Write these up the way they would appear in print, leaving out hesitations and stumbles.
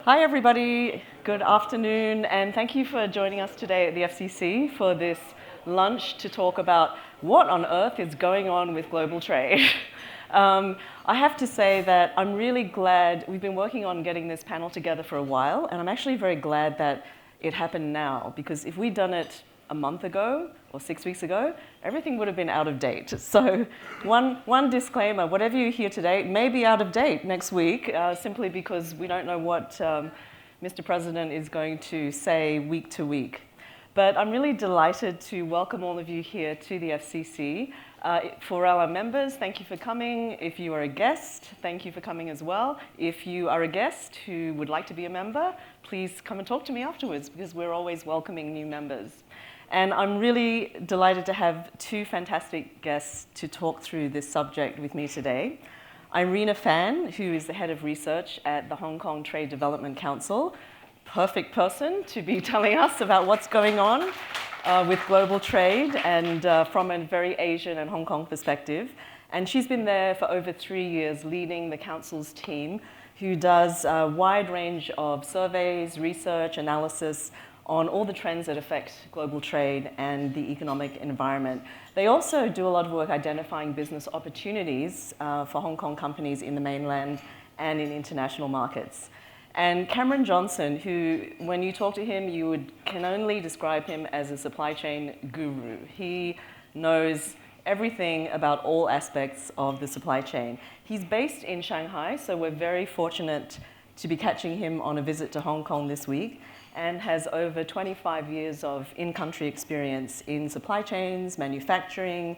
Hi everybody, good afternoon, and thank you for joining us today at the FCC for this lunch to talk about what on earth is going on with global trade. I have to say that I'm really glad, we've been working on getting this panel together for a while, and I'm actually very glad that it happened now, because if we'd done it a month ago or 6 weeks ago, everything would have been out of date. So one disclaimer, whatever you hear today may be out of date next week, simply because we don't know what Mr. President is going to say week to week. But I'm really delighted to welcome all of you here to the FCC. For our members, thank you for coming. If you are a guest, thank you for coming as well. If you are a guest who would like to be a member, please come and talk to me afterwards, because we're always welcoming new members. And I'm really delighted to have two fantastic guests to talk through this subject with me today. Irina Fan, who is the head of research at the Hong Kong Trade Development Council. Perfect person to be telling us about what's going on with global trade and from a very Asian and Hong Kong perspective. And she's been there for over 3 years leading the council's team, who does a wide range of surveys, research, analysis on all the trends that affect global trade and the economic environment. They also do a lot of work identifying business opportunities for Hong Kong companies in the mainland and in international markets. And Cameron Johnson, who, when you talk to him, can only describe him as a supply chain guru. He knows everything about all aspects of the supply chain. He's based in Shanghai, so we're very fortunate to be catching him on a visit to Hong Kong this week, and has over 25 years of in-country experience in supply chains, manufacturing,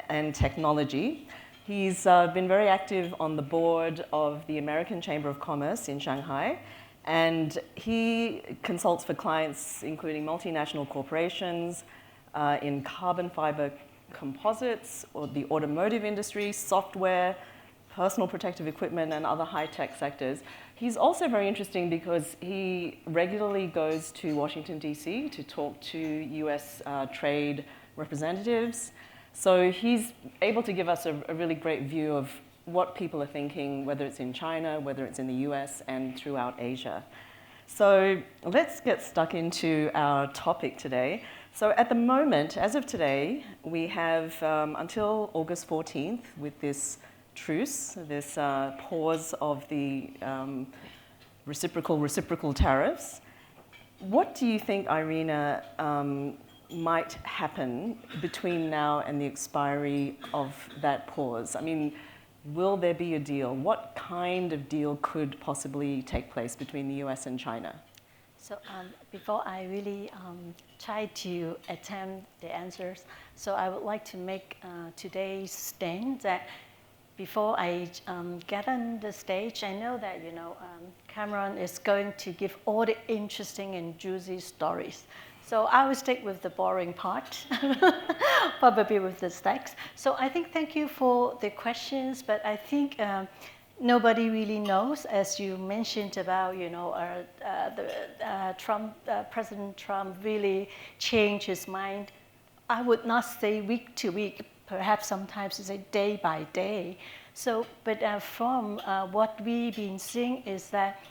and technology. He's been very active on the board of the American Chamber of Commerce in Shanghai, and he consults for clients including multinational corporations in carbon fiber composites, or the automotive industry, software, personal protective equipment, and other high-tech sectors. He's also very interesting because he regularly goes to Washington, D.C. to talk to US trade representatives. So he's able to give us a really great view of what people are thinking, whether it's in China, whether it's in the US, and throughout Asia. So let's get stuck into our topic today. So at the moment, as of today, we have until August 14th with this truce, this pause of the reciprocal tariffs. What do you think, Irina, might happen between now and the expiry of that pause? I mean, will there be a deal? What kind of deal could possibly take place between the US and China? So before I really try to attempt the answers, so I would like to make today's stand that before I get on the stage, I know that Cameron is going to give all the interesting and juicy stories. So I will stick with the boring part, probably with the stacks. So I think thank you for the questions, but I think nobody really knows, as you mentioned about President Trump really changed his mind. I would not say week to week. Perhaps sometimes it's a day by day. So, but from what we've been seeing is that,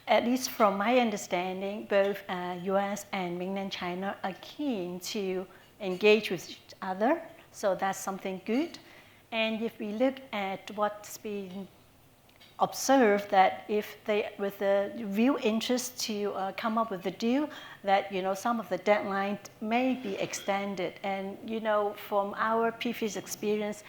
at least from my understanding, both US and mainland China are keen to engage with each other. So that's something good. And if we look at what's been observed, that if they, with the real interest to come up with a deal, that some of the deadline may be extended. And from our previous experience,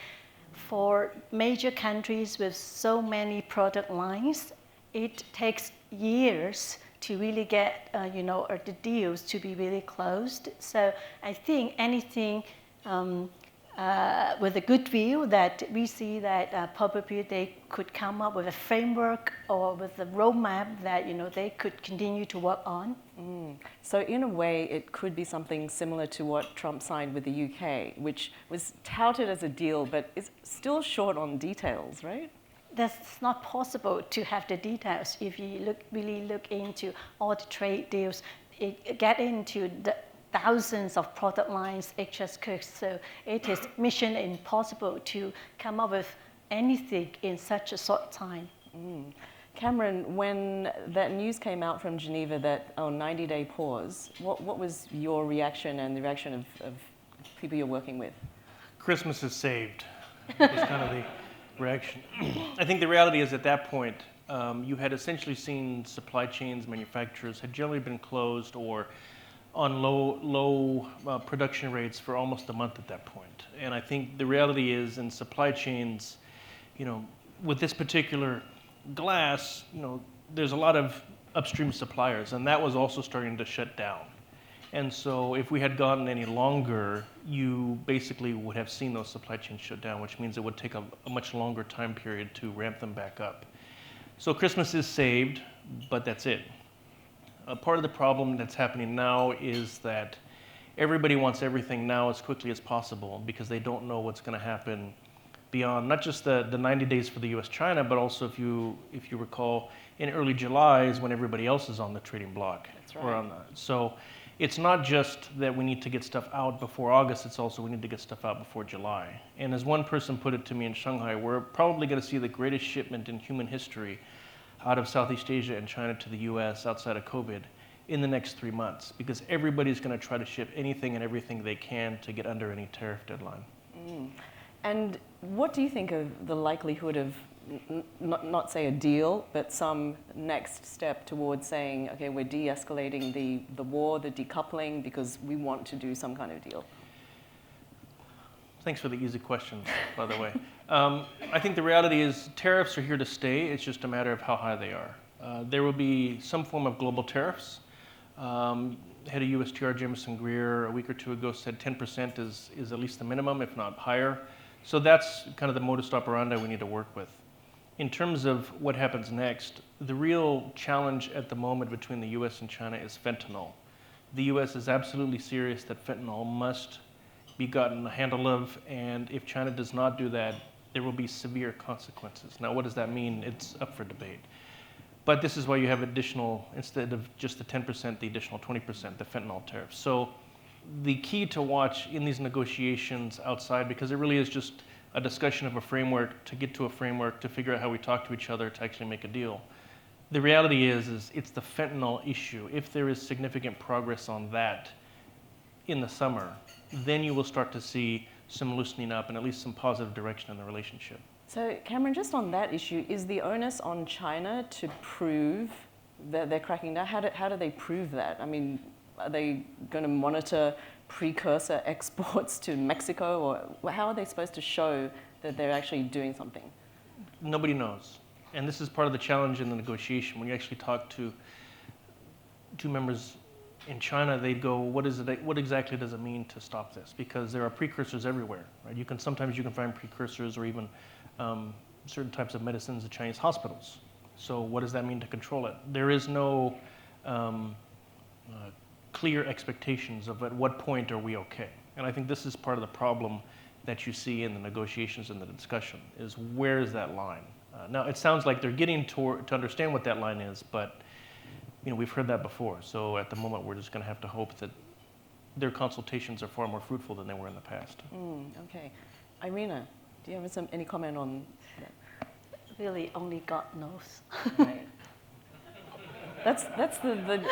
for major countries with so many product lines, it takes years to really get the deals to be really closed. So I think anything with a good view that we see that probably they could come up with a framework or with a roadmap that they could continue to work on. So in a way, it could be something similar to what Trump signed with the UK, which was touted as a deal, but is still short on details, right? That's not possible to have the details if you really look into all the trade deals. It get into the thousands of product lines, HS codes, so it is mission impossible to come up with anything in such a short time. Cameron, when that news came out from Geneva that 90-day pause, what was your reaction and the reaction of people you're working with? Christmas is saved, was kind of the reaction. I think the reality is at that point, you had essentially seen supply chains, manufacturers had generally been closed or on low production rates for almost a month at that point. And I think the reality is in supply chains, with this particular glass, there's a lot of upstream suppliers, and that was also starting to shut down. And so if we had gone any longer, you basically would have seen those supply chains shut down, which means it would take a much longer time period to ramp them back up. So Christmas is saved, but that's it. Part of the problem that's happening now is that everybody wants everything now as quickly as possible because they don't know what's going to happen beyond not just the 90 days for the US-China, but also if you recall, in early July is when everybody else is on the trading block. That's right. So it's not just that we need to get stuff out before August, it's also we need to get stuff out before July. And as one person put it to me in Shanghai, we're probably going to see the greatest shipment in human history out of Southeast Asia and China to the US outside of COVID in the next 3 months, because everybody's going to try to ship anything and everything they can to get under any tariff deadline. And what do you think of the likelihood of, not say a deal, but some next step towards saying, okay, we're de-escalating the war, the decoupling, because we want to do some kind of deal? Thanks for the easy questions, by the way. I think the reality is tariffs are here to stay. It's just a matter of how high they are. There will be some form of global tariffs. Head of USTR Jameson Greer a week or two ago said 10% is at least the minimum, if not higher. So that's kind of the modus operandi we need to work with. In terms of what happens next, the real challenge at the moment between the US and China is fentanyl. The US is absolutely serious that fentanyl must be gotten a handle of, and if China does not do that, there will be severe consequences. Now, what does that mean? It's up for debate. But this is why you have additional, instead of just the 10%, the additional 20%, the fentanyl tariff. So the key to watch in these negotiations outside, because it really is just a discussion of a framework to get to a framework to figure out how we talk to each other to actually make a deal. The reality is it's the fentanyl issue. If there is significant progress on that in the summer, then you will start to see some loosening up and at least some positive direction in the relationship. So Cameron, just on that issue, is the onus on China to prove that they're cracking down? How do they prove that? I mean, are they going to monitor precursor exports to Mexico, or how are they supposed to show that they're actually doing something? Nobody knows. And this is part of the challenge in the negotiation. When you actually talk to two members in China, they'd go, what exactly does it mean to stop this? Because there are precursors everywhere, right? Sometimes you can find precursors or even certain types of medicines in Chinese hospitals. So what does that mean to control it? There is no clear expectations of at what point are we okay. And I think this is part of the problem that you see in the negotiations and the discussion, is where is that line? Now, it sounds like they're getting to understand what that line is, but we've heard that before. So at the moment, we're just going to have to hope that their consultations are far more fruitful than they were in the past. Okay. Irina, do you have any comment on that? Really, only God knows. Right. That's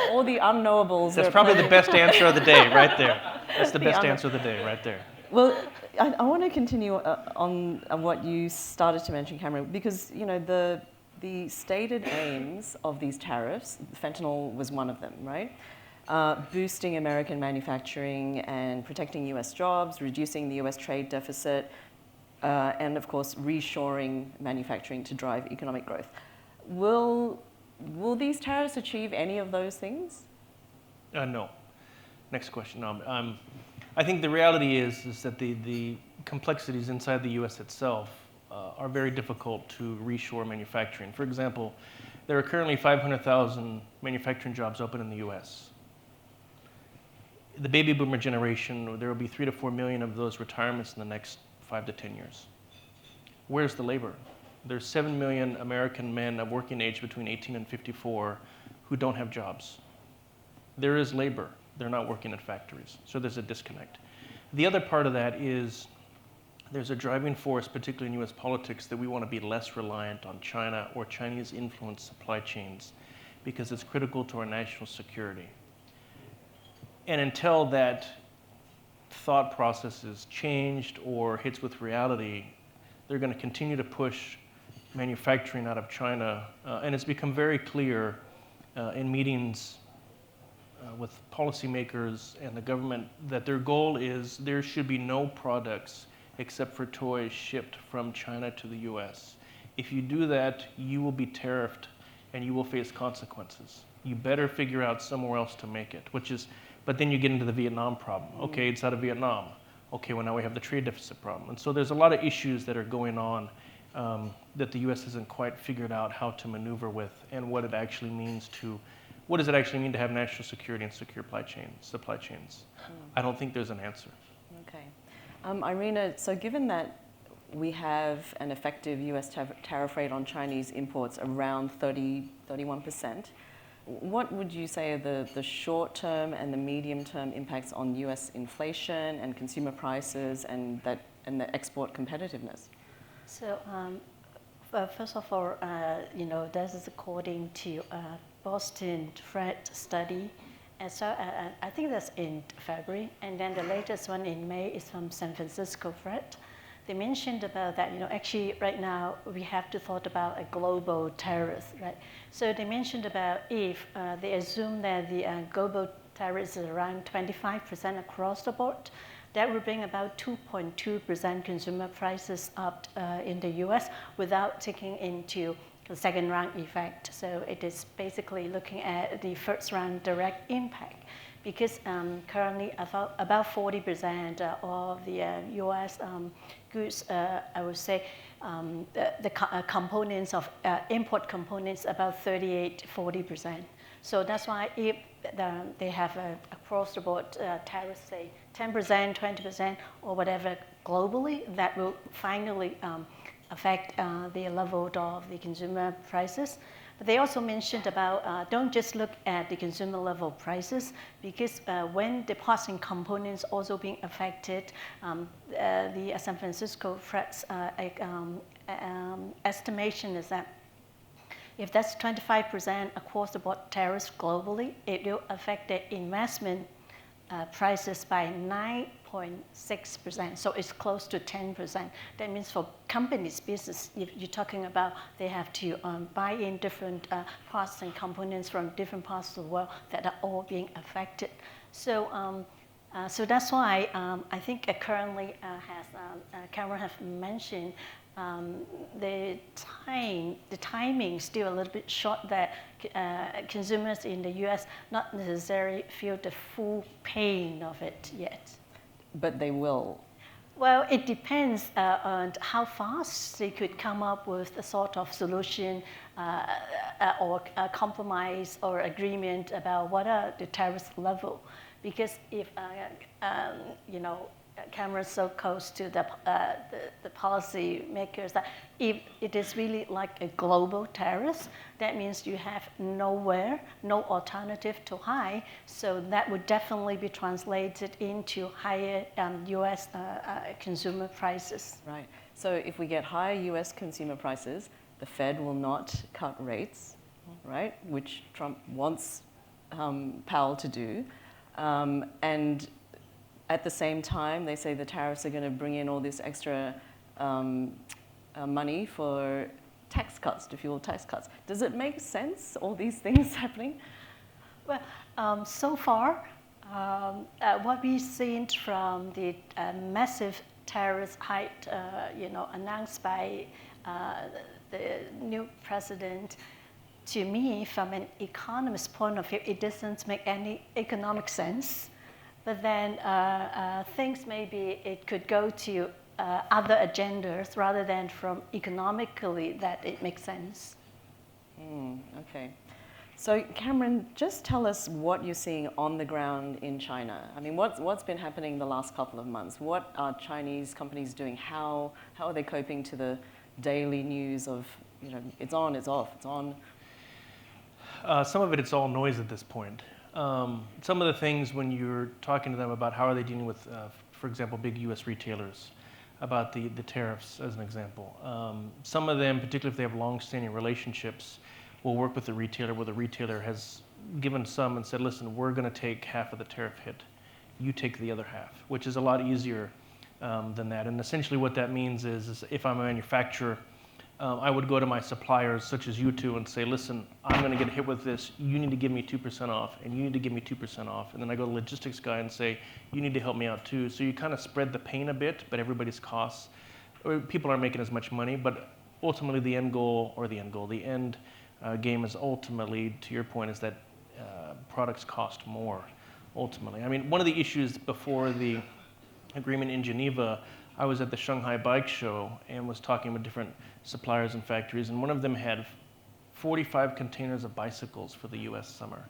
all the unknowables. That's probably the best answer of the day, right there. That's the best answer of the day, right there. Well, I want to continue on what you started to mention, Cameron, because the stated aims of these tariffs, fentanyl was one of them, right? Boosting American manufacturing and protecting US jobs, reducing the US trade deficit, and of course, reshoring manufacturing to drive economic growth. Will these tariffs achieve any of those things? No. Next question. No, I think the reality is that the complexities inside the US itself are very difficult to reshore manufacturing. For example, there are currently 500,000 manufacturing jobs open in the US. The baby boomer generation, there will be 3 to 4 million of those retirements in the next 5 to 10 years. Where's the labor? There's 7 million American men of working age between 18 and 54 who don't have jobs. There is labor. They're not working in factories. So there's a disconnect. The other part of that is there's a driving force, particularly in US politics, that we want to be less reliant on China or Chinese influenced supply chains because it's critical to our national security. And until that thought process is changed or hits with reality, they're going to continue to push manufacturing out of China. And it's become very clear in meetings with policymakers and the government that their goal is there should be no products except for toys shipped from China to the US. If you do that, you will be tariffed and you will face consequences. You better figure out somewhere else to make it, but then you get into the Vietnam problem. Okay, it's out of Vietnam. Okay, well now we have the trade deficit problem. And so there's a lot of issues that are going on that the US hasn't quite figured out how to maneuver with and what does it actually mean to have national security and secure supply chains? I don't think there's an answer. Okay. Irina, so given that we have an effective US tariff rate on Chinese imports around 31%, what would you say are the short-term and the medium-term impacts on US inflation and consumer prices and the export competitiveness? So first of all, this is according to Boston Fed study. And so I think that's in February. And then the latest one in May is from San Francisco Fed. They mentioned about that, actually right now we have to thought about a global tariff, right? So they mentioned about if they assume that the global tariff is around 25% across the board, that would bring about 2.2% consumer prices up in the US without taking into the second round effect. So it is basically looking at the first round direct impact because currently about 40% of the US goods, I would say, the components of import components about 38-40%. So that's why if they have across the board tariffs, say 10%, 20%, or whatever globally, that will finally affect the level of the consumer prices. But they also mentioned about don't just look at the consumer level prices because when the parts and components also being affected, the San Francisco Fed's estimation is that if that's 25% across the board tariffs globally, it will affect the investment prices by 9.6%. So it's close to 10%. That means for companies' business, if you're talking about they have to buy in different parts and components from different parts of the world that are all being affected. So so that's why I think currently, as Cameron has mentioned, the timing is still a little bit short that consumers in the US not necessarily feel the full pain of it yet. But they will. Well, it depends on how fast they could come up with a sort of solution or a compromise or agreement about what are the tariff level. Because if, Cameron's so close to the policy makers that if it is really like a global tariff, that means you have no alternative to high. So that would definitely be translated into higher US consumer prices. Right. So if we get higher US consumer prices, the Fed will not cut rates, right? Which Trump wants Powell to do. And at the same time, they say the tariffs are going to bring in all this extra money for tax cuts, to fuel tax cuts. Does it make sense, all these things happening? Well, so far, what we've seen from the massive tariff hike, announced by the new president, to me, from an economist's point of view, it doesn't make any economic sense. But then things maybe it could go to other agendas rather than from economically that it makes sense. Okay. So Cameron, just tell us what you're seeing on the ground in China. I mean, what's been happening the last couple of months? What are Chinese companies doing? How are they coping to the daily news of, it's on, it's off, it's on? Some of it's all noise at this point. Some of the things when you're talking to them about how are they dealing with, for example, big U.S. retailers, about the tariffs as an example. Some of them, particularly if they have long-standing relationships, will work with the retailer where the retailer has given some and said, listen, we're going to take half of the tariff hit. You take the other half, which is a lot easier than that. And essentially what that means is if I'm a manufacturer, I would go to my suppliers, such as you two, and say, listen, I'm going to get hit with this. You need to give me 2% off, and you need to give me 2% off. And then I go to the logistics guy and say, you need to help me out too. So you kind of spread the pain a bit, but everybody's costs, or people aren't making as much money, but ultimately the end game is ultimately, to your point, is that products cost more, ultimately. I mean, one of the issues before the agreement in Geneva, I was at the Shanghai Bike Show and was talking with different suppliers and factories, and one of them had 45 containers of bicycles for the US summer.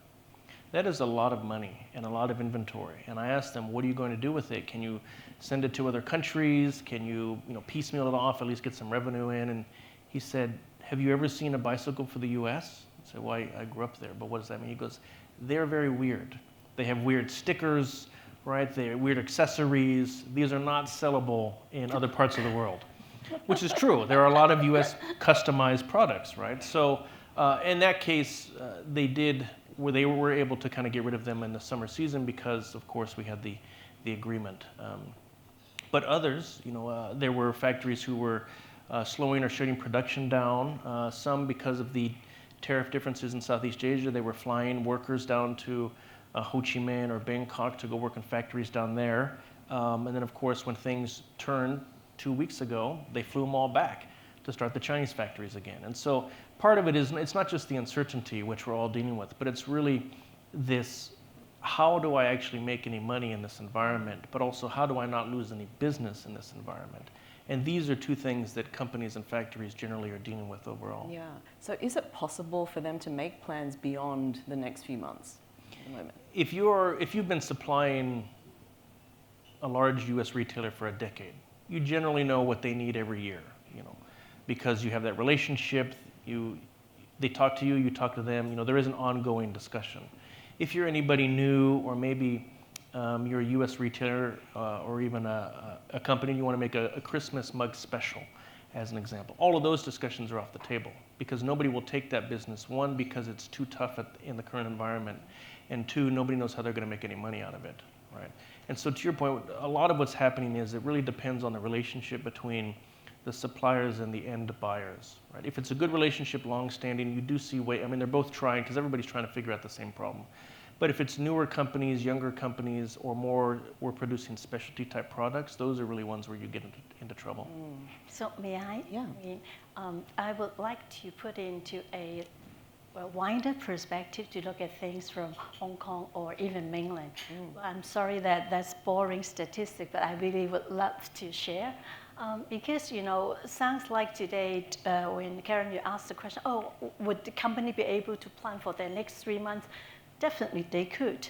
That is a lot of money and a lot of inventory. And I asked them, what are you going to do with it? Can you send it to other countries? Can you, piecemeal it off, at least get some revenue in? And he said, have you ever seen a bicycle for the US? I said, well, I grew up there, but what does that mean? He goes, they're very weird. They have weird stickers, right? They're weird accessories. These are not sellable in other parts of the world, which is true. There are a lot of US customized products, right? So in that case, they were able to kind of get rid of them in the summer season because, of course, we had the agreement. But others, there were factories who were slowing or shutting production down. Some, because of the tariff differences in Southeast Asia, they were flying workers down to Ho Chi Minh or Bangkok to go work in factories down there. And then, of course, when things turned 2 weeks ago, they flew them all back to start the Chinese factories again. And so part of it is, it's not just the uncertainty, which we're all dealing with, but it's really this, how do I actually make any money in this environment, but also how do I not lose any business in this environment? And these are two things that companies and factories generally are dealing with overall. Yeah. So is it possible for them to make plans beyond the next few months at the moment? If you've been supplying a large US retailer for a decade, you generally know what they need every year, because you have that relationship, they talk to you, you talk to them, there is an ongoing discussion. If you're anybody new, or maybe you're a US retailer or even a company, and you want to make a Christmas mug special, as an example, all of those discussions are off the table because nobody will take that business. One, because it's too tough in the current environment, and two, nobody knows how they're going to make any money out of it, right? And so to your point, a lot of what's happening is it really depends on the relationship between the suppliers and the end buyers, right? If it's a good relationship, long-standing, you do see they're both trying, because everybody's trying to figure out the same problem. But if it's newer companies, younger companies, or more, we're producing specialty type products, those are really ones where you get into trouble. So may I? Yeah. I would like to put into a wider perspective to look at things from Hong Kong or even mainland. I'm sorry that's boring statistic, but I really would love to share. Because, sounds like today when Karen, you asked the question, would the company be able to plan for the next 3 months? Definitely they could,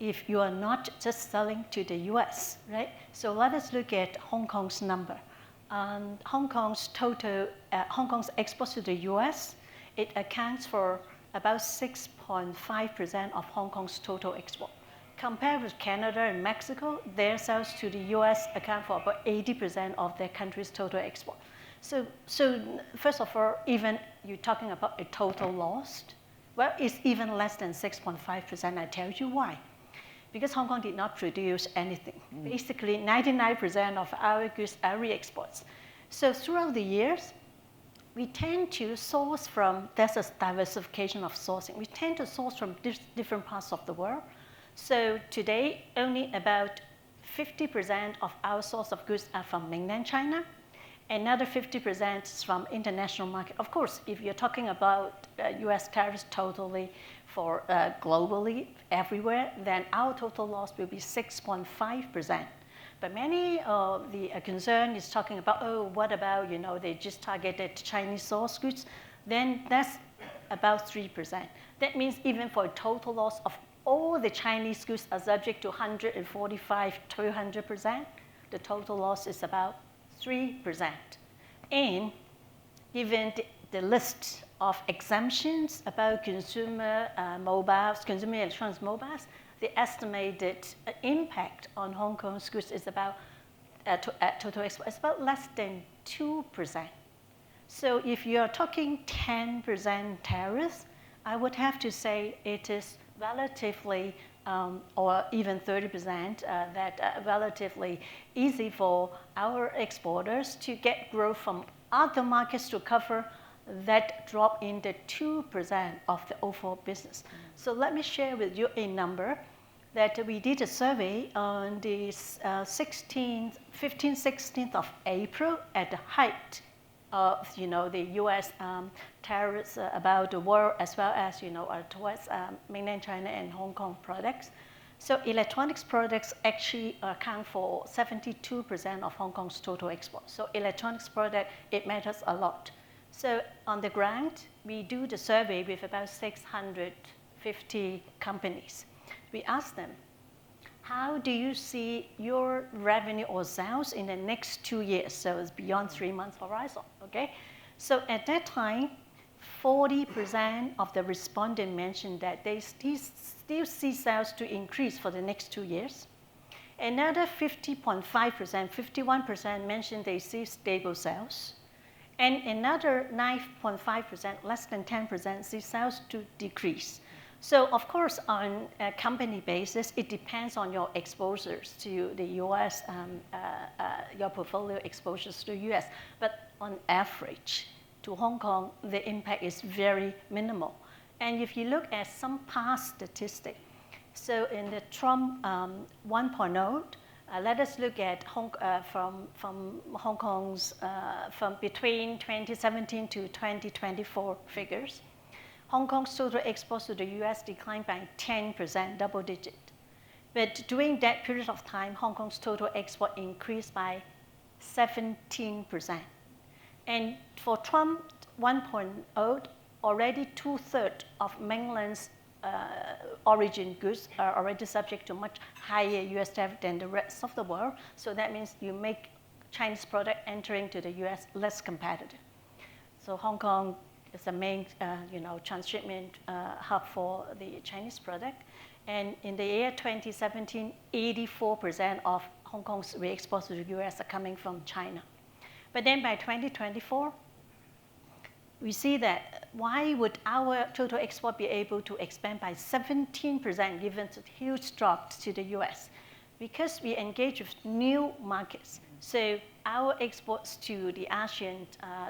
if you are not just selling to the US, right? So let us look at Hong Kong's number. Hong Kong's exports to the US, it accounts for about 6.5% of Hong Kong's total export. Compared with Canada and Mexico, their sales to the US account for about 80% of their country's total export. So first of all, even you're talking about a total loss, well, it's even less than 6.5%. I tell you why. Because Hong Kong did not produce anything. Basically, 99% of our goods are re-exports. So throughout the years, we tend to source from, there's a diversification of sourcing. We tend to source from different parts of the world. So today, only about 50% of our source of goods are from mainland China. Another 50% is from international market. Of course, if you're talking about US tariffs totally for globally everywhere, then our total loss will be 6.5%. But many of the concern is talking about, what about, they just targeted Chinese source goods? Then that's about 3%. That means even for a total loss of all the Chinese goods are subject to 145 to 200%, the total loss is about 3%. And even the list of exemptions about consumer mobiles, consumer electronics mobiles, the estimated impact on Hong Kong's goods is about total export is about less than 2%. So if you're talking 10% tariffs, I would have to say it is relatively, or even 30%, relatively easy for our exporters to get growth from other markets to cover that drop in the 2% of the overall business. So let me share with you a number that we did a survey on the 15th, 16th of April at the height of the U.S. Tariffs about the world, as well as towards mainland China and Hong Kong products. So electronics products actually account for 72% of Hong Kong's total export. So electronics product, it matters a lot. So on the ground, we do the survey with about 650 companies. We ask them, how do you see your revenue or sales in the next 2 years? So it's beyond 3 months horizon, okay? So at that time, 40% of the respondents mentioned that they still see sales to increase for the next 2 years. Another 50.5%, 51% mentioned they see stable sales. And another 9.5%, less than 10%, see sales to decrease. So of course, on a company basis, it depends on your exposures to the US, your portfolio exposures to the US. But on average, to Hong Kong, the impact is very minimal. And if you look at some past statistics, so in the Trump 1.0, let us look at from Hong Kong's, from between 2017 to 2024 figures. Hong Kong's total exports to the US declined by 10%, double digit. But during that period of time, Hong Kong's total export increased by 17%. And for Trump 1.0, already 2/3 of mainland's origin goods are already subject to much higher US tariff than the rest of the world. So that means you make Chinese product entering to the US less competitive. So Hong Kong is the main transshipment hub for the Chinese product. And in the year 2017, 84% of Hong Kong's re-exports to the US are coming from China. But then by 2024, we see that why would our total export be able to expand by 17% given the huge drop to the US? Because we engage with new markets. So our exports to the ASEAN,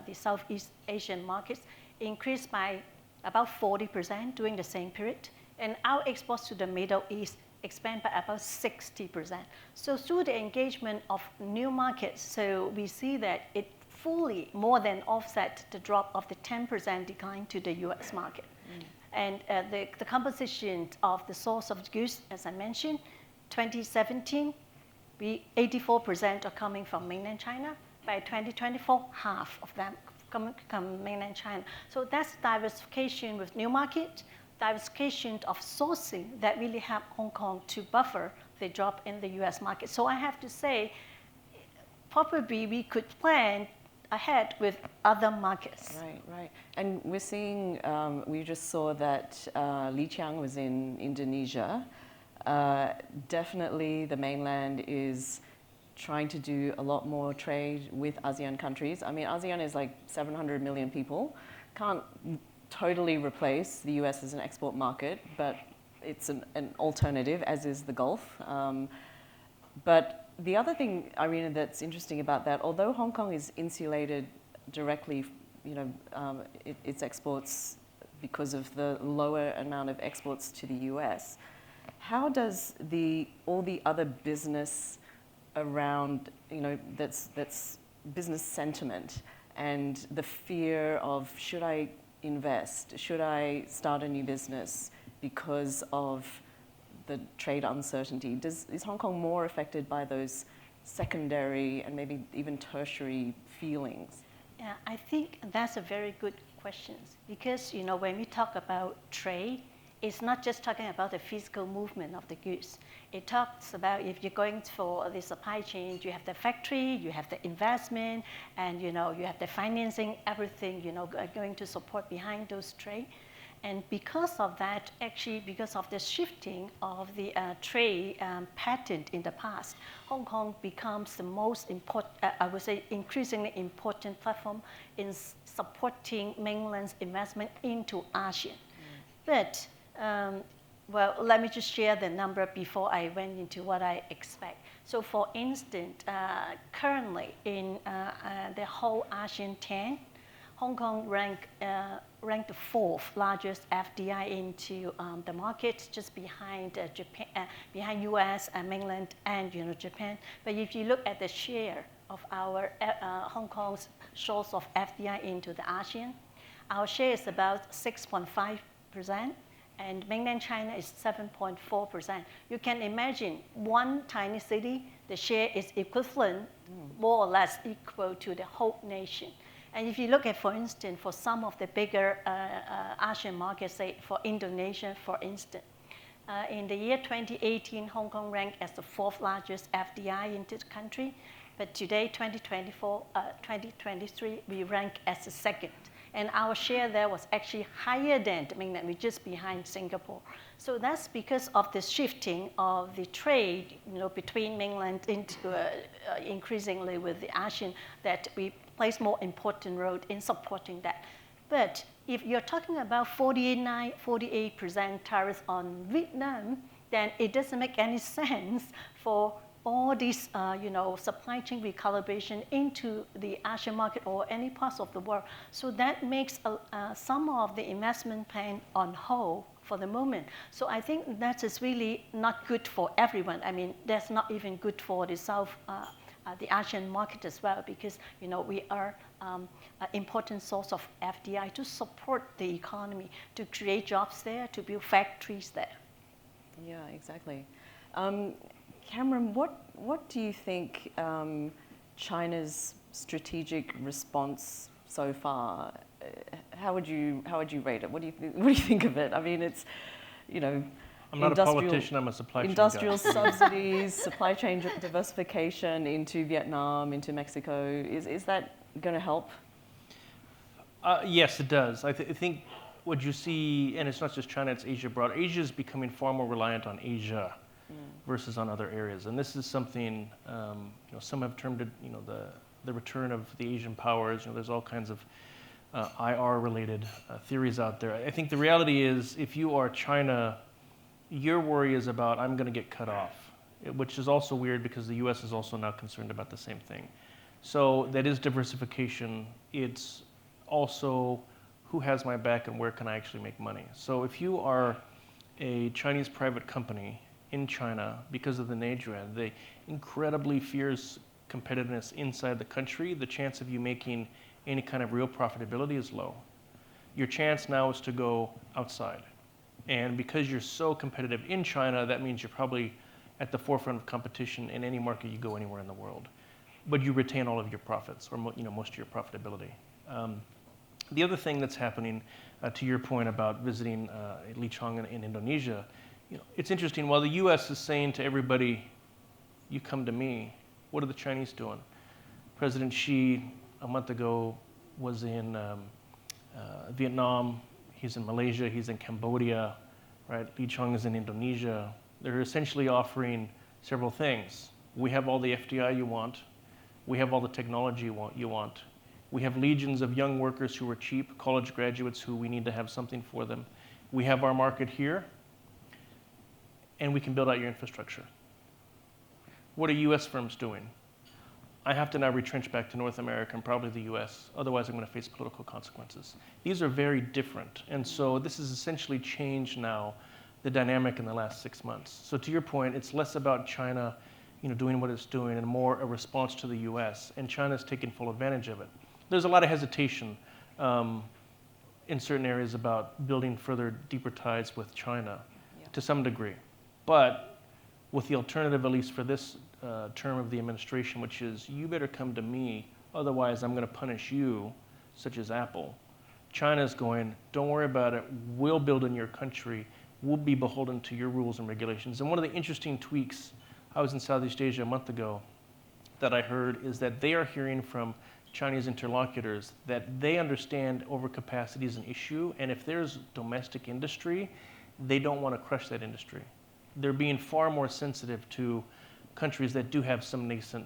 the Southeast Asian markets increased by about 40% during the same period. And our exports to the Middle East expand by about 60%. So through the engagement of new markets, so we see that it fully more than offset the drop of the 10% decline to the US market. And the composition of the source of goods, as I mentioned, 2017, 84% are coming from mainland China. By 2024, half of them come from mainland China. So that's diversification with new market, diversification of sourcing that really help Hong Kong to buffer the drop in the US market. So I have to say, probably we could plan ahead with other markets. Right. And we're seeing, we just saw that Li Qiang was in Indonesia. Definitely the mainland is trying to do a lot more trade with ASEAN countries. I mean, ASEAN is like 700 million people. Can't totally replace the US as an export market, but it's an alternative, as is the Gulf. But the other thing, Irina, that's interesting about that, although Hong Kong is insulated directly, its exports because of the lower amount of exports to the US, how does all the other business around, that's business sentiment and the fear of, should I invest, should I start a new business because of the trade uncertainty? Is Hong Kong more affected by those secondary and maybe even tertiary feelings? Yeah, I think that's a very good question, because when we talk about trade, it's not just talking about the physical movement of the goods. It talks about if you're going for the supply chain, you have the factory, you have the investment, and you have the financing, everything going to support behind those trade. And because of that, actually, because of the shifting of the trade pattern in the past, Hong Kong becomes the most important, I would say, increasingly important platform in supporting mainland's investment into ASEAN. But, well, let me just share the number before I went into what I expect. So for instance, currently in the whole ASEAN 10, Hong Kong ranked the fourth largest FDI into the market, just behind Japan, behind US and mainland and Japan. But if you look at the share of our Hong Kong's source of FDI into the ASEAN, our share is about 6.5%, and mainland China is 7.4%. You can imagine one tiny city, the share is equivalent, more or less equal to the whole nation. And if you look at, for instance, for some of the bigger ASEAN markets, say for Indonesia, for instance, in the year 2018, Hong Kong ranked as the fourth largest FDI into the country. But today, 2023, we rank as the second. And our share there was actually higher than the mainland, we're just behind Singapore. So that's because of the shifting of the trade, between mainland into increasingly with the ASEAN, that we plays more important role in supporting that. But if you're talking about 48% tariffs on Vietnam, then it doesn't make any sense for all these, supply chain recalibration into the ASEAN market or any parts of the world. So that makes some of the investment plan on hold for the moment. So I think that is really not good for everyone. I mean, that's not even good for the the ASEAN market as well, because we are an important source of FDI to support the economy, to create jobs there, to build factories there. Yeah, exactly. Cameron, what do you think China's strategic response so far? How would you rate it? What do you think of it? I mean, it's I'm not a politician, I'm a supply chain industrial guy. subsidies, supply chain diversification into Vietnam, into Mexico. Is that going to help? Yes, it does. I think what you see, and it's not just China, it's Asia broad. Asia is becoming far more reliant on Asia versus on other areas. And this is something, some have termed it, the return of the Asian powers. There's all kinds of IR-related theories out there. I think the reality is, if you are China, your worry is about, I'm going to get cut off, which is also weird because the US is also now concerned about the same thing. So that is diversification. It's also who has my back and where can I actually make money. So if you are a Chinese private company in China, because of the nature of the incredibly fierce competitiveness inside the country, the chance of you making any kind of real profitability is low. Your chance now is to go outside. And because you're so competitive in China, that means you're probably at the forefront of competition in any market you go anywhere in the world. But you retain all of your profits, or most of your profitability. The other thing that's happening, to your point about visiting Li Chong in Indonesia, it's interesting. While the U.S. is saying to everybody, "You come to me," what are the Chinese doing? President Xi a month ago was in Vietnam. He's in Malaysia, he's in Cambodia, right? Li Chong is in Indonesia. They're essentially offering several things. We have all the FDI you want. We have all the technology you want. We have legions of young workers who are cheap, college graduates who we need to have something for them. We have our market here, and we can build out your infrastructure. What are US firms doing? I have to now retrench back to North America and probably the US, otherwise I'm going to face political consequences. These are very different, and so this has essentially changed now the dynamic in the last 6 months. So to your point, it's less about China doing what it's doing and more a response to the US, and China's taking full advantage of it. There's a lot of hesitation in certain areas about building further, deeper ties with China to some degree. But with the alternative, at least for this term of the administration, which is, you better come to me, otherwise I'm going to punish you, such as Apple. China's going, don't worry about it, we'll build in your country, we'll be beholden to your rules and regulations. And one of the interesting tweaks, I was in Southeast Asia a month ago, that I heard is that they are hearing from Chinese interlocutors that they understand overcapacity is an issue, and if there's domestic industry, they don't want to crush that industry. They're being far more sensitive to countries that do have some nascent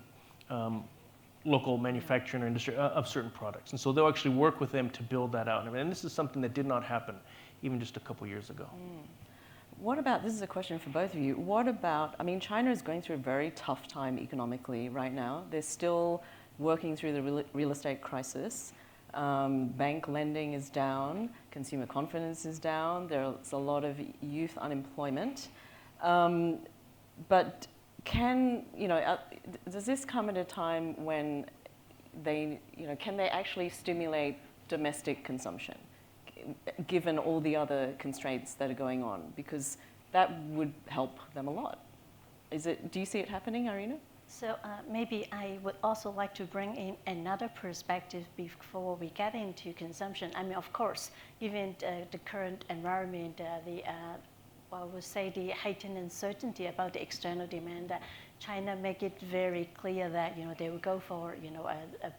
local manufacturing or industry of certain products. And so they'll actually work with them to build that out. And this is something that did not happen even just a couple years ago. What about, this is a question for both of you, what about, I mean, China is going through a very tough time economically right now. They're still working through the real estate crisis. Bank lending is down, consumer confidence is down, there's a lot of youth unemployment. But does this come at a time when can they actually stimulate domestic consumption, given all the other constraints that are going on? Because that would help them a lot. Do you see it happening, Irina? So maybe I would also like to bring in another perspective before we get into consumption. I mean, of course, given the current environment, I would say the heightened uncertainty about the external demand, China make it very clear that they will go for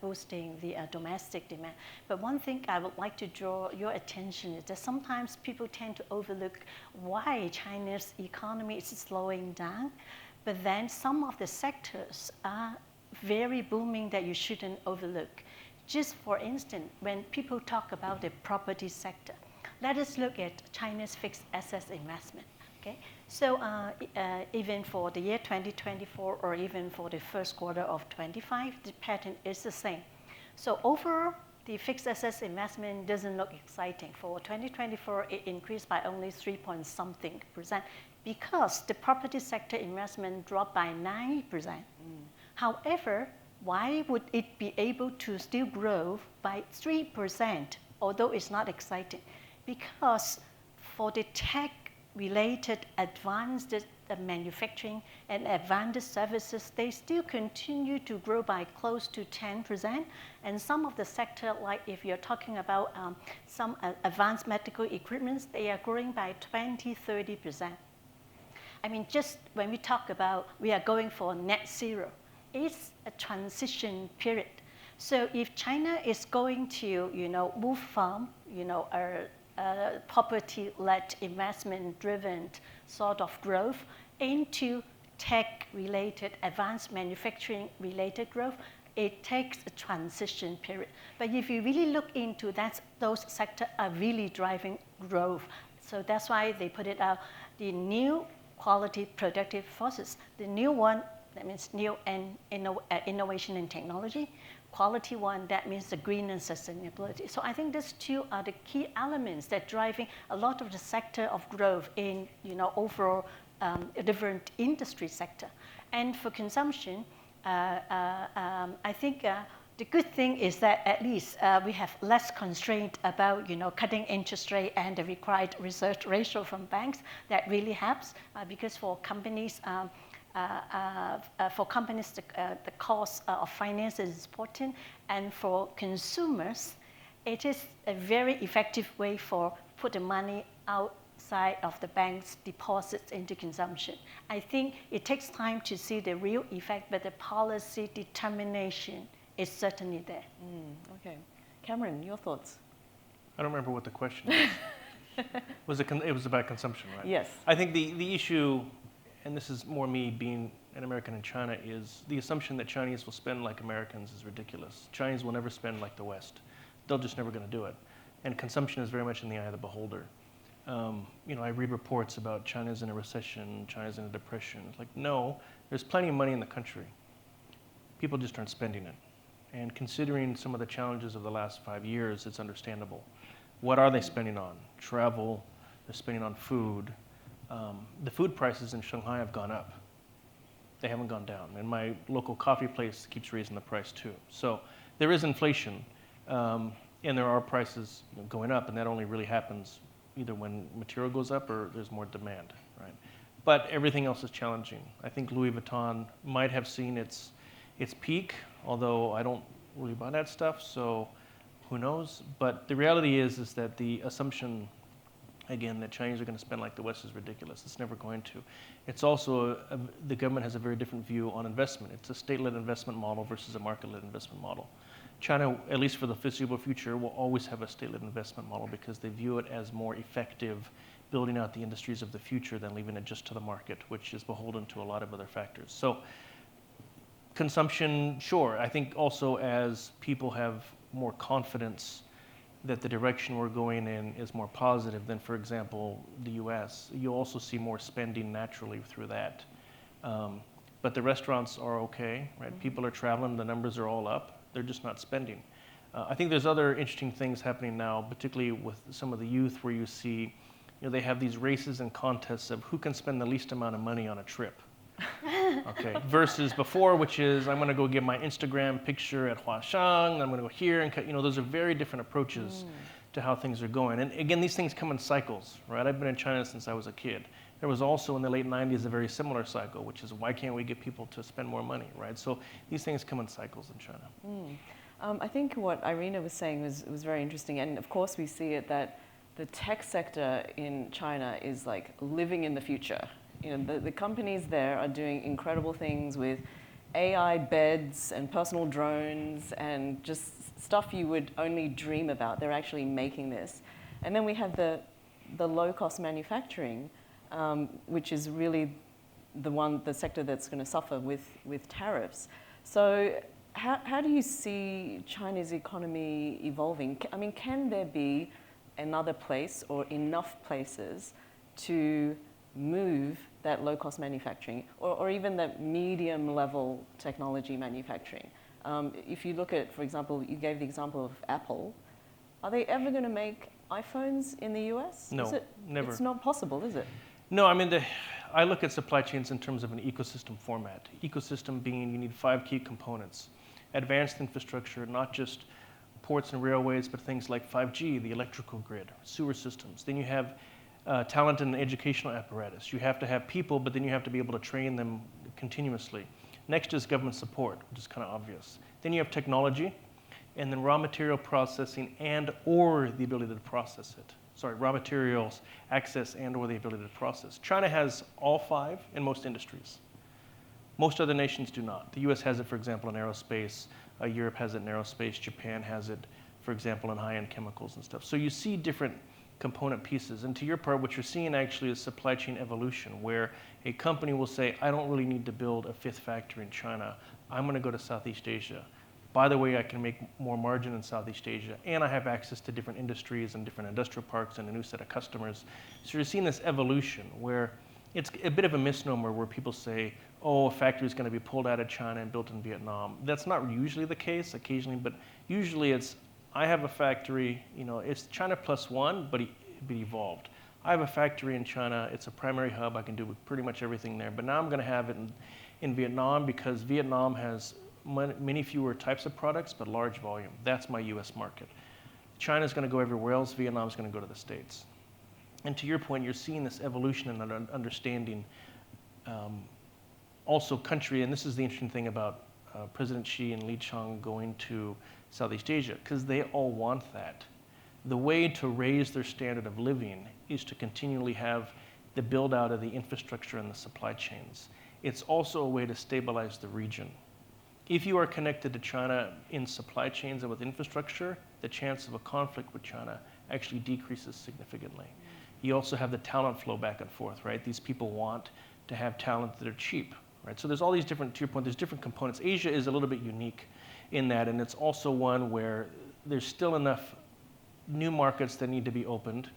boosting the domestic demand. But one thing I would like to draw your attention is that sometimes people tend to overlook why China's economy is slowing down, but then some of the sectors are very booming that you shouldn't overlook. Just for instance, when people talk about the property sector, let us look at China's fixed assets investment. Okay, so even for the year 2024 or even for the first quarter of 25, the pattern is the same. So overall, the fixed assets investment doesn't look exciting. For 2024, it increased by only 3-point-something% because the property sector investment dropped by 9%. However, why would it be able to still grow by 3%, although it's not exciting? Because for the tech-related advanced manufacturing and advanced services, they still continue to grow by close to 10%. And some of the sector, like if you're talking about some advanced medical equipment, they are growing by 20-30%. I mean, just when we talk about we are going for net zero, it's a transition period. So if China is going to, move from, property-led investment-driven sort of growth into tech-related, advanced manufacturing-related growth, it takes a transition period. But if you really look into that, those sectors are really driving growth. So that's why they put it out, the new quality productive forces. The new one, that means new and innovation and technology. Quality one, that means the green and sustainability. So I think these two are the key elements that driving a lot of the sector of growth in overall different industry sector. And for consumption, I think the good thing is that at least we have less constraint about cutting interest rate and the required reserve ratio from banks. That really helps because for companies. The cost of finance is important, and for consumers, it is a very effective way for put the money outside of the bank's deposits into consumption. I think it takes time to see the real effect, but the policy determination is certainly there. Okay, Cameron, your thoughts? I don't remember what the question is. It was about consumption, right? Yes. I think the issue, and this is more me being an American in China, is the assumption that Chinese will spend like Americans is ridiculous. Chinese will never spend like the West. They're just never going to do it. And consumption is very much in the eye of the beholder. I read reports about China's in a recession, China's in a depression. It's like, no, there's plenty of money in the country. People just aren't spending it. And considering some of the challenges of the last 5 years, it's understandable. What are they spending on? Travel, they're spending on food. The food prices in Shanghai have gone up. They haven't gone down. And my local coffee place keeps raising the price too. So there is inflation, and there are prices going up, and that only really happens either when material goes up or there's more demand, right? But everything else is challenging. I think Louis Vuitton might have seen its peak, although I don't really buy that stuff, so who knows? But the reality is that the assumption, again, that Chinese are going to spend like the West is ridiculous. It's never going to. It's also, the government has a very different view on investment. It's a state-led investment model versus a market-led investment model. China, at least for the foreseeable future, will always have a state-led investment model because they view it as more effective building out the industries of the future than leaving it just to the market, which is beholden to a lot of other factors. So consumption, sure. I think also as people have more confidence that the direction we're going in is more positive than, for example, the US, you'll also see more spending naturally through that. But the restaurants are okay, right? Mm-hmm. People are traveling, the numbers are all up, they're just not spending. I think there's other interesting things happening now, particularly with some of the youth, where you see, they have these races and contests of who can spend the least amount of money on a trip. Okay, versus before, which is I'm going to go get my Instagram picture at Huashan, I'm going to go here, and those are very different approaches to how things are going. And again, these things come in cycles, right? I've been in China since I was a kid. There was also in the late 90s a very similar cycle, which is why can't we get people to spend more money, right? So these things come in cycles in China. I think what Irina was saying was very interesting, and of course we see it that the tech sector in China is like living in the future. The companies there are doing incredible things with AI beds and personal drones and just stuff you would only dream about. They're actually making this. And then we have the low-cost manufacturing, which is really the sector that's going to suffer with tariffs. So how do you see China's economy evolving? I mean, can there be another place or enough places to move that low-cost manufacturing or even that medium-level technology manufacturing? If you look at, for example, you gave the example of Apple, are they ever going to make iPhones in the US? No, never. It's not possible, is it? No, I mean, I look at supply chains in terms of an ecosystem format. Ecosystem being you need 5 key components. Advanced infrastructure, not just ports and railways, but things like 5G, the electrical grid, sewer systems. Then you have talent and educational apparatus. You have to have people, but then you have to be able to train them continuously. Next is government support, which is kind of obvious. Then you have technology, and then raw material processing and or the ability to process it. Sorry, raw materials, access and or the ability to process. China has all 5 in most industries. Most other nations do not. The US has it, for example, in aerospace. Europe has it in aerospace. Japan has it, for example, in high-end chemicals and stuff. So you see different component pieces. And to your part, what you're seeing actually is supply chain evolution, where a company will say, I don't really need to build a 5th factory in China. I'm going to go to Southeast Asia. By the way, I can make more margin in Southeast Asia, and I have access to different industries and different industrial parks and a new set of customers. So you're seeing this evolution where it's a bit of a misnomer where people say, oh, a factory is going to be pulled out of China and built in Vietnam. That's not usually the case, occasionally, but usually it's, I have a factory, it's China plus one, but it evolved. I have a factory in China, it's a primary hub, I can do pretty much everything there, but now I'm going to have it in Vietnam because Vietnam has many fewer types of products, but large volume. That's my US market. China's going to go everywhere else, Vietnam's going to go to the States. And to your point, you're seeing this evolution and understanding also country, and this is the interesting thing about President Xi and Li Chang going to Southeast Asia, because they all want that. The way to raise their standard of living is to continually have the build out of the infrastructure and the supply chains. It's also a way to stabilize the region. If you are connected to China in supply chains and with infrastructure, the chance of a conflict with China actually decreases significantly. You also have the talent flow back and forth, right? These people want to have talent that are cheap, right? So there's all these different, to your point, there's different components. Asia is a little bit unique in that, and it's also one where there's still enough new markets that need to be opened.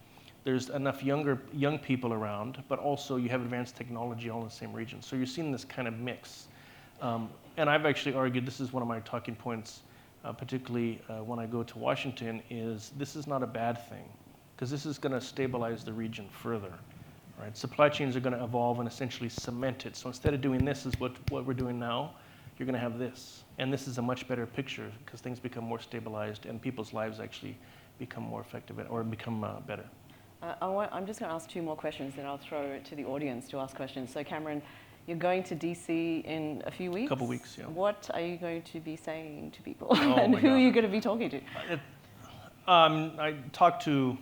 There's enough young people around, but also you have advanced technology all in the same region. So you're seeing this kind of mix. And I've actually argued, this is one of my talking points, particularly when I go to Washington, is this is not a bad thing, because this is going to stabilize the region further. Right? Supply chains are going to evolve and essentially cement it. So instead of doing this is what we're doing now, you're going to have this. And this is a much better picture because things become more stabilized and people's lives actually become more effective or become better. I'm just going to ask 2 more questions, then I'll throw it to the audience to ask questions. So Cameron, you're going to DC in a few weeks? A couple weeks, yeah. What are you going to be saying to people? Oh, and who God. are you going to be talking to? I talked to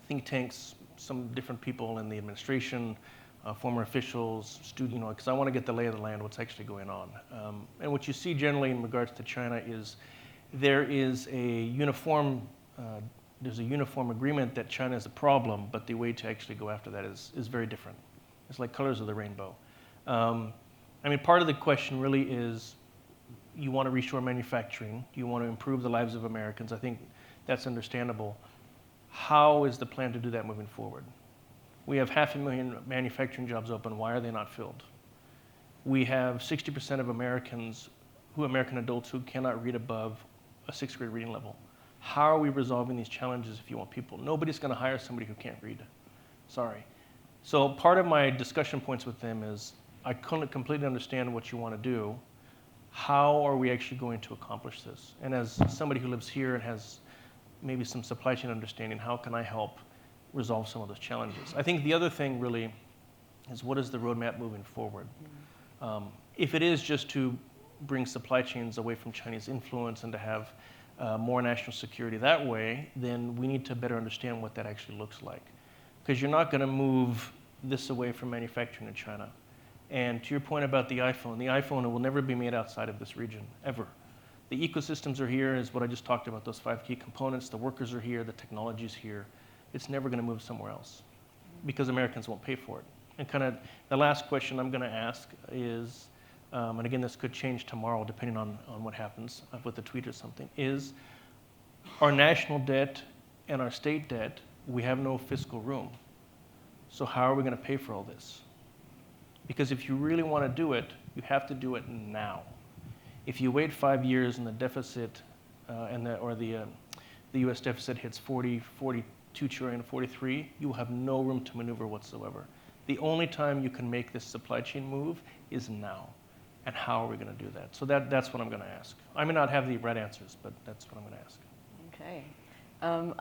think tanks, some different people in the administration, former officials, students, because I want to get the lay of the land, what's actually going on. And what you see generally in regards to China is there is a uniform agreement that China is a problem, but the way to actually go after that is very different. It's like colors of the rainbow. I mean, part of the question really is, you want to reshore manufacturing, you want to improve the lives of Americans. I think that's understandable. How is the plan to do that moving forward? We have 500,000 manufacturing jobs open. Why are they not filled? We have 60% of American adults who cannot read above a 6th grade reading level. How are we resolving these challenges if you want people? Nobody's going to hire somebody who can't read. Sorry. So part of my discussion points with them is, I couldn't completely understand what you want to do. How are we actually going to accomplish this? And as somebody who lives here and has maybe some supply chain understanding, how can I help resolve some of those challenges? I think the other thing really is, what is the roadmap moving forward? If it is just to bring supply chains away from Chinese influence and to have more national security that way, then we need to better understand what that actually looks like. Because you're not going to move this away from manufacturing in China. And to your point about the iPhone will never be made outside of this region, ever. The ecosystems are here, is what I just talked about, those 5 key components. The workers are here, the technology's here. It's never going to move somewhere else because Americans won't pay for it. And kind of the last question I'm going to ask is, and again, this could change tomorrow depending on what happens with the tweet or something, is our national debt and our state debt, we have no fiscal room. So how are we going to pay for all this? Because if you really want to do it, you have to do it now. If you wait 5 years and the deficit the U.S. deficit hits 42 trillion, 43, you will have no room to maneuver whatsoever. The only time you can make this supply chain move is now. And how are we going to do that? So that's what I'm going to ask. I may not have the right answers, but that's what I'm going to ask. Okay.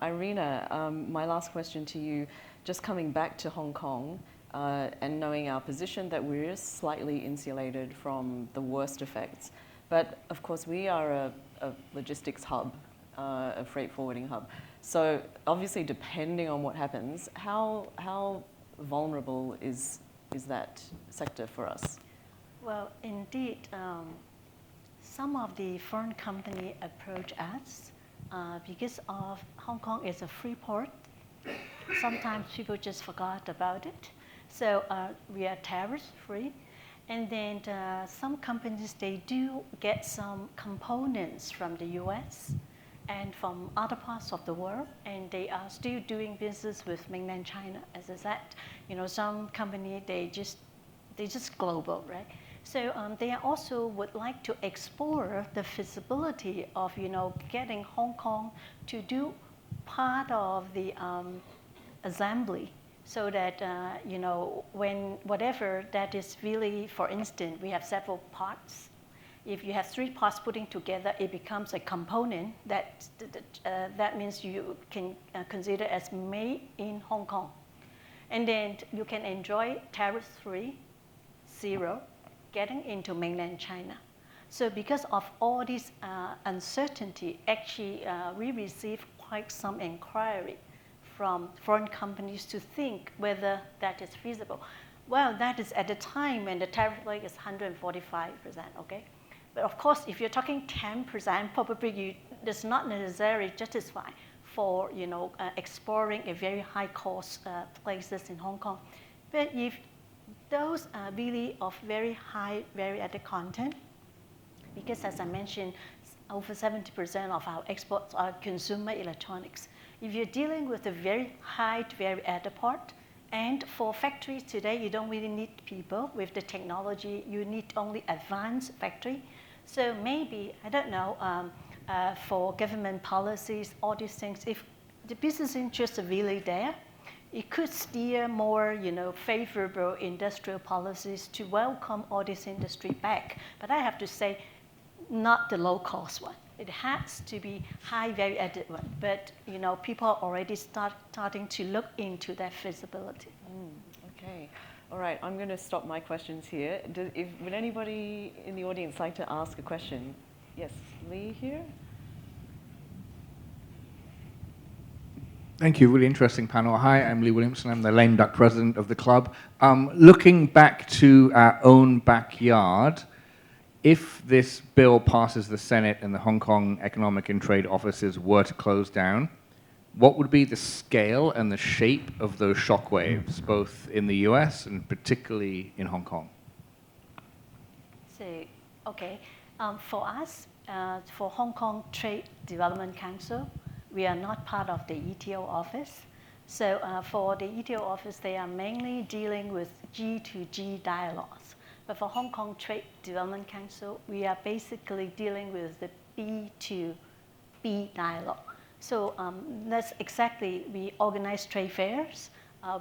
Irina, my last question to you, just coming back to Hong Kong, and knowing our position that we're slightly insulated from the worst effects. But of course, we are a logistics hub, a freight forwarding hub. So obviously, depending on what happens, how vulnerable is that sector for us? Well, indeed, some of the foreign companies approach us because of Hong Kong is a free port. Sometimes people just forgot about it. So we are tariff-free. And then some companies, they do get some components from the US and from other parts of the world, and they are still doing business with mainland China. As I said, some company, they just global, right? So they also would like to explore the feasibility of, getting Hong Kong to do part of the assembly, so that, when whatever that is really, for instance, we have several parts. If you have 3 parts putting together, it becomes a component that means you can consider as made in Hong Kong. And then you can enjoy tariff-free, 0, getting into mainland China. So because of all this uncertainty, actually we received quite some inquiry from foreign companies to think whether that is feasible. Well, that is at the time when the tariff rate is 145%, okay? But of course, if you're talking 10%, probably it's not necessarily justified for exploring a very high cost places in Hong Kong. But if those are really of very high value-added content, because as I mentioned, over 70% of our exports are consumer electronics. If you're dealing with a very high value-added part, and for factories today, you don't really need people with the technology. You need only advanced factory. So maybe, I don't know, for government policies, all these things, if the business interests are really there, it could steer more, favorable industrial policies to welcome all this industry back. But I have to say, not the low-cost one. It has to be high value-added one. But people are already starting to look into that feasibility. Okay. All right. I'm going to stop my questions here. Would anybody in the audience like to ask a question? Yes, Lee here. Thank you. Really interesting panel. Hi, I'm Lee Williamson. I'm the lame duck president of the club. Looking back to our own backyard, if this bill passes the Senate and the Hong Kong Economic and Trade offices were to close down, what would be the scale and the shape of those shockwaves, both in the US and particularly in Hong Kong? So, okay, for us, for Hong Kong Trade Development Council, we are not part of the ETO office. So for the ETO office, they are mainly dealing with G2G dialogues. But for Hong Kong Trade Development Council, we are basically dealing with the B2B dialogue. So that's exactly, we organize trade fairs,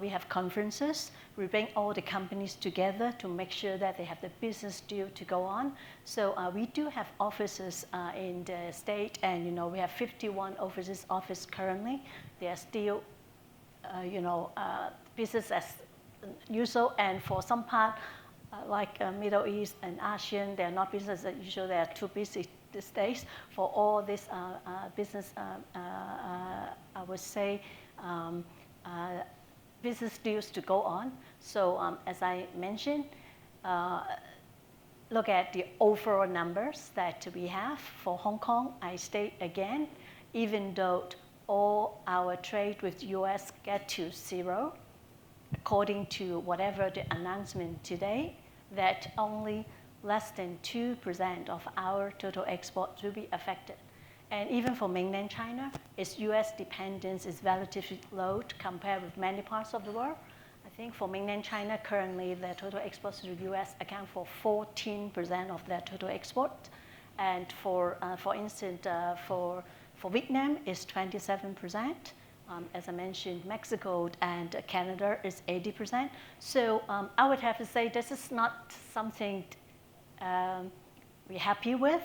we have conferences, we bring all the companies together to make sure that they have the business deal to go on. So we do have offices in the state, and we have 51 office currently. They are still, business as usual, and for some part, like Middle East and ASEAN, they are not business as usual, they are too busy these days for all this business, I would say, business deals to go on. So as I mentioned, look at the overall numbers that we have. For Hong Kong, I state again, even though all our trade with US get to zero, according to whatever the announcement today, that only less than 2% of our total exports will be affected. And even for mainland China, its US dependence is relatively low compared with many parts of the world. I think for mainland China, currently, their total exports to the US account for 14% of their total export. And for instance, for Vietnam, it's 27%. As I mentioned, Mexico and Canada is 80%. So I would have to say this is not something we're happy with,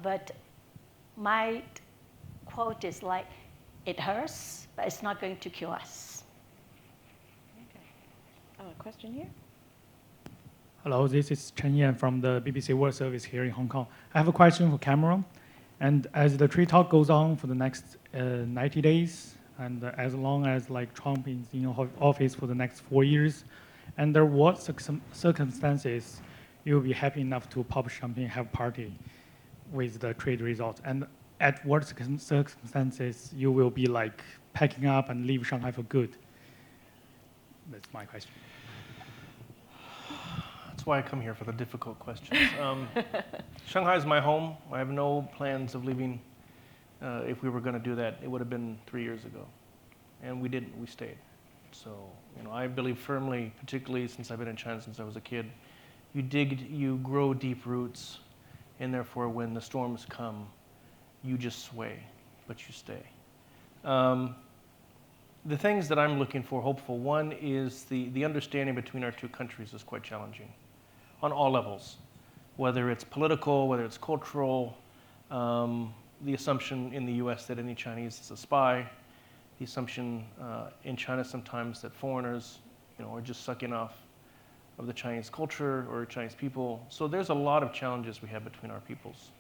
but my quote is like, it hurts, but it's not going to kill us. Okay. Oh, a question here? Hello, this is Chen Yan from the BBC World Service here in Hong Kong. I have a question for Cameron. And as the trade talk goes on for the next 90 days, and as long as Trump is in office for the next 4 years, under what circumstances you'll be happy enough to pop champagne, have party with the trade results? And at what circumstances you will be packing up and leave Shanghai for good? That's my question. That's why I come here for the difficult questions. Shanghai is my home. I have no plans of leaving. If we were going to do that, it would have been 3 years ago. And we didn't, we stayed. So, I believe firmly, particularly since I've been in China since I was a kid, you grow deep roots, and therefore when the storms come, you just sway, but you stay. The things that I'm looking for, hopeful, one is the understanding between our two countries is quite challenging on all levels, whether it's political, whether it's cultural, the assumption in the US that any Chinese is a spy, the assumption in China sometimes that foreigners are just sucking off of the Chinese culture or Chinese people. So there's a lot of challenges we have between our peoples.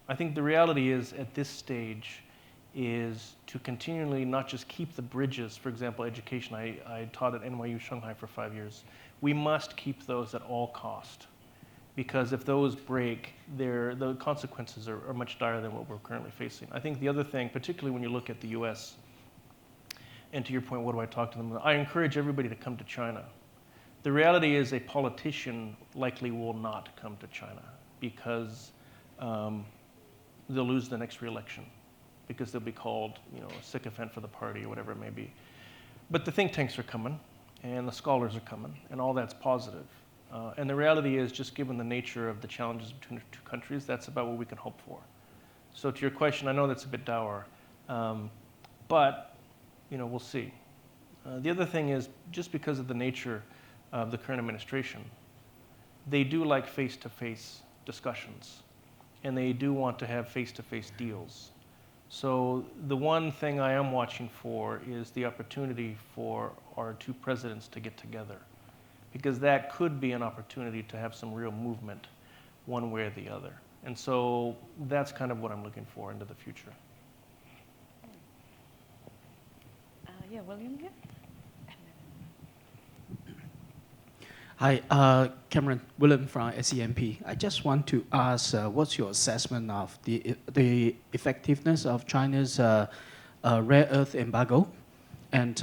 I think the reality is at this stage is to continually not just keep the bridges, for example, education. I taught at NYU Shanghai for 5 years. We must keep those at all cost, because if those break, the consequences are much dire than what we're currently facing. I think the other thing, particularly when you look at the US, and to your point, what do I talk to them? I encourage everybody to come to China. The reality is a politician likely will not come to China because they'll lose the next re-election, because they'll be called a sycophant for the party or whatever it may be. But the think tanks are coming, and the scholars are coming, and all that's positive. And the reality is, just given the nature of the challenges between the two countries, that's about what we can hope for. So to your question, I know that's a bit dour, but we'll see. The other thing is, just because of the nature of the current administration, they do like face-to-face discussions, and they do want to have face-to-face deals. So the one thing I am watching for is the opportunity for our two presidents to get together, because that could be an opportunity to have some real movement one way or the other. And so that's kind of what I'm looking for into the future. Yeah, William here. Hi, Cameron William from SEMP. I just want to ask, what's your assessment of the effectiveness of China's rare earth embargo, and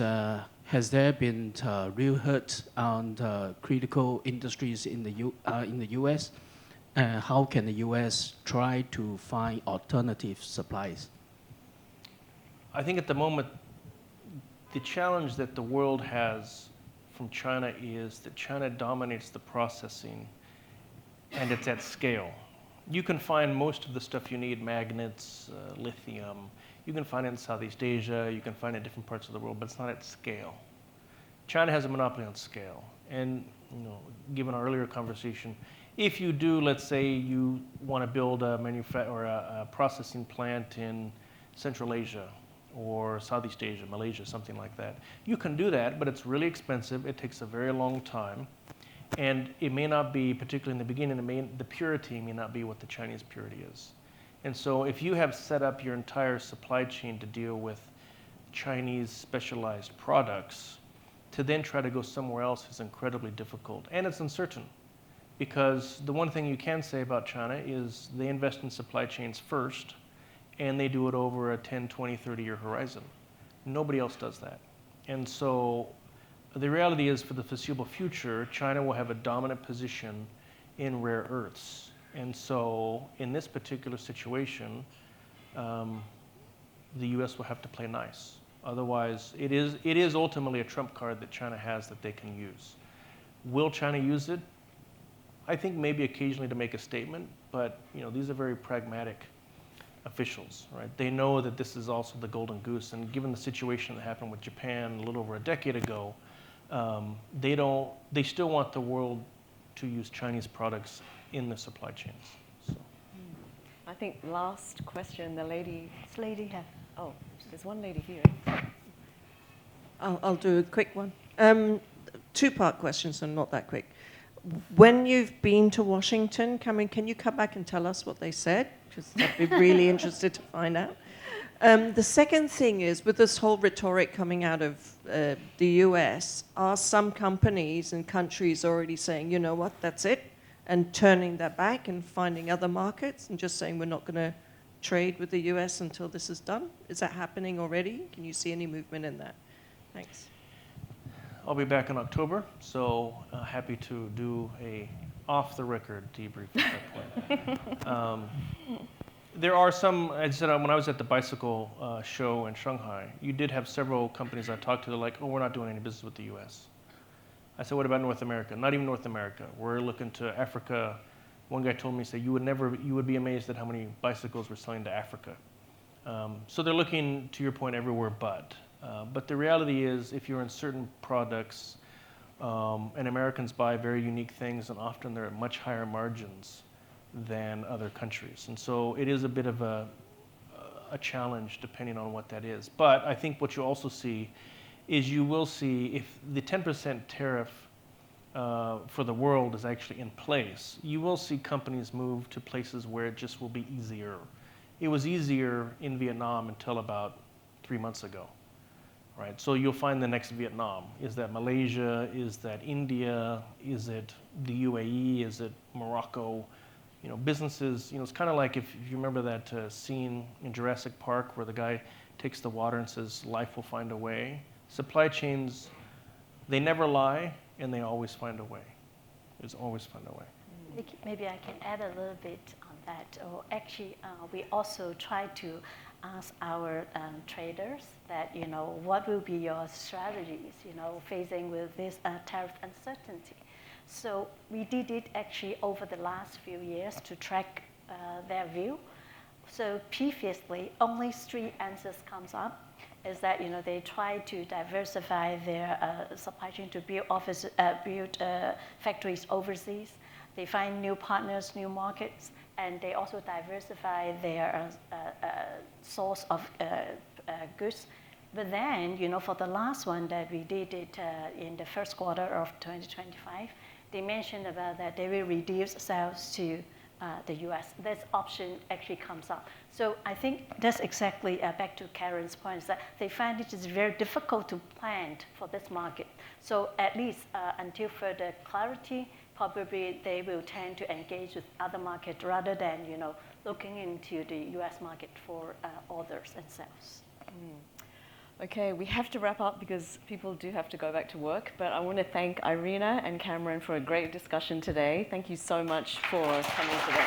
has there been real hurt on the critical industries in the U.S.? How can the U.S. try to find alternative supplies? I think at the moment, the challenge that the world has from China is that China dominates the processing and it's at scale. You can find most of the stuff you need, magnets, lithium. You can find it in Southeast Asia, you can find it in different parts of the world, but it's not at scale. China has a monopoly on scale. And given our earlier conversation, if you do, let's say you want to build a processing plant in Central Asia, or Southeast Asia, Malaysia, something like that. You can do that, but it's really expensive. It takes a very long time. And it may not be, particularly in the beginning, the purity may not be what the Chinese purity is. And so if you have set up your entire supply chain to deal with Chinese specialized products, to then try to go somewhere else is incredibly difficult. And it's uncertain. Because the one thing you can say about China is they invest in supply chains first, and they do it over a 10, 20, 30-year horizon. Nobody else does that. And so the reality is, for the foreseeable future, China will have a dominant position in rare earths. And so in this particular situation, the US will have to play nice. Otherwise, it is ultimately a trump card that China has that they can use. Will China use it? I think maybe occasionally to make a statement, but these are very pragmatic officials, right? They know that this is also the golden goose, and given the situation that happened with Japan a little over a decade ago, they still want the world to use Chinese products in the supply chains. So. I think last question, the lady. This lady here. Oh, there's one lady here. I'll do a quick one. Two-part question, so not that quick. When you've been to Washington, Cameron, can you come back and tell us what they said? Because I'd be really interested to find out. The second thing is, with this whole rhetoric coming out of the US, are some companies and countries already saying, you know what, that's it, and turning their back and finding other markets and just saying we're not going to trade with the US until this is done? Is that happening already? Can you see any movement in that? Thanks. I'll be back in October, so happy to do a off-the-record debrief at that point. There are some, as I said, when I was at the bicycle show in Shanghai, you did have several companies I talked to, they're like, oh, we're not doing any business with the US. I said, what about North America? Not even North America. We're looking to Africa. One guy told me, he said, you would be amazed at how many bicycles we're selling to Africa. So they're looking, to your point, everywhere but. But the reality is, if you're in certain products, and Americans buy very unique things, and often they're at much higher margins than other countries. And so it is a bit of a challenge depending on what that is. But I think what you also see is you will see, if the 10% tariff for the world is actually in place, you will see companies move to places where it just will be easier. It was easier in Vietnam until about 3 months ago. Right, so you'll find the next Vietnam. Is that Malaysia? Is that India? Is it the UAE? Is it Morocco? Businesses, it's kind of like if you remember that scene in Jurassic Park where the guy takes the water and says, life will find a way. Supply chains, they never lie, and they always find a way. There's always find a way. Maybe I can add a little bit on that. Or actually, we also try to ask our traders that, what will be your strategies, facing with this tariff uncertainty. So we did it actually over the last few years to track their view. So previously, only 3 answers comes up. Is that they try to diversify their supply chain to build factories overseas. They find new partners, new markets, and they also diversify their source of goods. But then, for the last one that we did it in the first quarter of 2025, they mentioned about that they will reduce sales to the US. This option actually comes up. So I think that's exactly back to Karen's point, is that they find it is very difficult to plan for this market. So at least until further clarity, probably they will tend to engage with other markets rather than looking into the U.S. market for orders and sales. Okay, we have to wrap up because people do have to go back to work, but I want to thank Irina and Cameron for a great discussion today. Thank you so much for coming today.